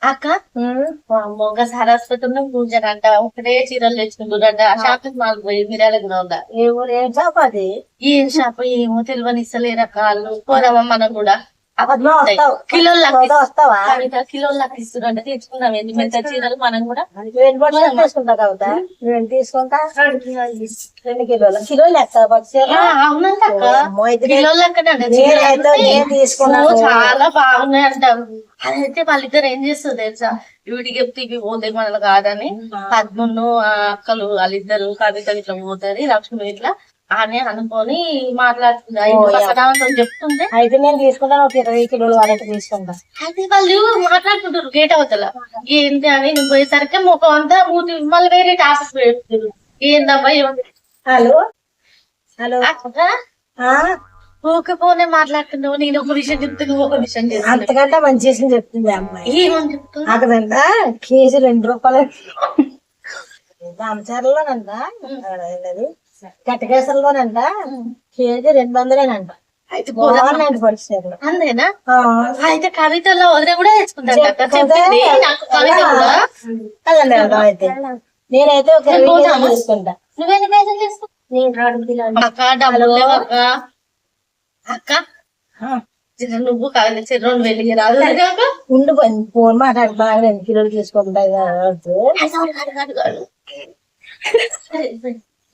అక్క మొగ్గ సరస్వతంలో పూజనంట ఒకటే చీరలు తెచ్చుకుంటారంట ఆ షాపింగ్ మాల్ పోయి మిర్యాల ఉందా ఏ ఊరు ఏం షాప్ అది? ఏం షాప్ ఏమో తెలియని ఇస్తలే రకాలు పోదామా మనం కూడా వస్తావా? కిలోలకి ఇస్తున్నారు తెచ్చుకున్నాం ఏంది మెత్త చీరలు మనం కూడా తీసుకుంటా కదా నేను తీసుకుంటా 2 కిలోలు కిలోలు అవునంట కిలోలక్కనే చాలా బాగున్నాయి అంట. అదైతే వాళ్ళిద్దరు ఏం చేస్తారు తెలుసా, వీడికి చెప్తే ఇవి పోతాయి మనలు కాదని పద్మను అక్కలు వాళ్ళిద్దరు కవిత ఇట్లా పోతుంది లక్ష్మి ఇట్లా అని అనుకొని మాట్లాడుతుంది చెప్తుంటే అయితే నేను తీసుకుంటాను ఒక 20 కిలోలు వరకు తీసుకుంటా. అయితే వాళ్ళు మాట్లాడుతుంటారు గేట్ అవతల ఏంటి అని నేను పోయేసరికి ముఖం అంతా మళ్ళీ వేరే టాస్క్ పెడుతుంది ఏందబ్బా హలో హలో ఊకపోనే మాట్లాడుతున్నావు. నేను ఒక విషయం చెప్తున్నా ఒక విషయం చెప్తున్నా అంతకంటే మంచి విషయం చెప్తుంది అమ్మాయి. ఏమని చెప్తున్నా అక్కడంట కేజీ 2 రూపాయలు దామచర్లలోనంట కట్టకేసరిలోనంట కేజీ 200 అయితే బాగున్నాయంట పరిస్థితులు. అంతేనా? అయితే కవితలో వదిలే కూడా తెచ్చుకుంటాను అయితే నేనైతే ఒక 20 కిలోలు తీసుకుంటా. నువ్వెన్ని పైసలు తీసుకుంటా? నేను 2 కిలోలు. అక్క డబ్బులు అక్క అక్క నువ్వు కవిత 2,000 రాదు ఉండు ఫోన్ మాట్లాడి బాగా 2 కిలోలు తీసుకుంటా.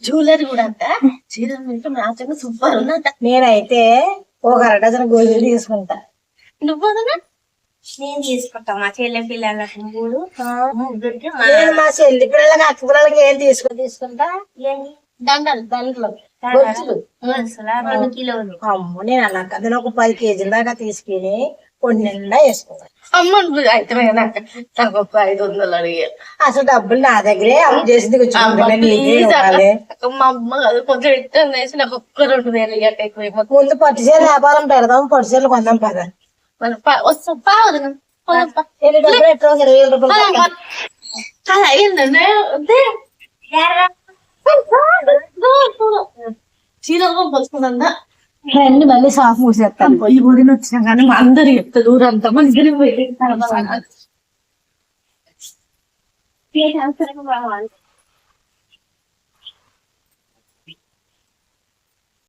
జ్యువెలరీ కూడా అంట చీరలు మ్యాచింగ్ సూపర్ ఉందంట. నేనైతే ఒక 1 డజన్ గోల్డ్ తీసుకుంటా. నువ్వు నేను తీసుకుంటా మా చెల్లె పిల్లలకు 3 నేను మా చెల్లి పిల్లలకి అక్క పిల్లలకి ఏం తీసుకుంటా దండలు దండలు గొలుసులు 2 కిలోలు. అమ్మో నేను అలా కదా ఒక 10 కేజీల దాకా తీసుకుని కొన్ని నిండా వేసుకుంటా. అమ్మ అయితే నాకు ఒక 500 అడిగారు. అసలు డబ్బులు నా దగ్గరే అప్పు చేసింది మా అమ్మ కొంచెం ఇష్టం వేసి నాకు ఒక్క 2,000 ఎక్కువ ముందు పట్టుచీర వ్యాపారం పెడదాం, పట్టుచీరలు కొందాం పద. వస్తాం డబ్బులు ఎట్లా 20,000 రూపాయలు చీరలు పంపుకుందా రండి మళ్ళీ షాప్ మూసేస్తాను. పోయి ఊరిని వచ్చినా కానీ మా అందరు చెప్తారు ఊరంతా మన ఇద్దరికి పోయి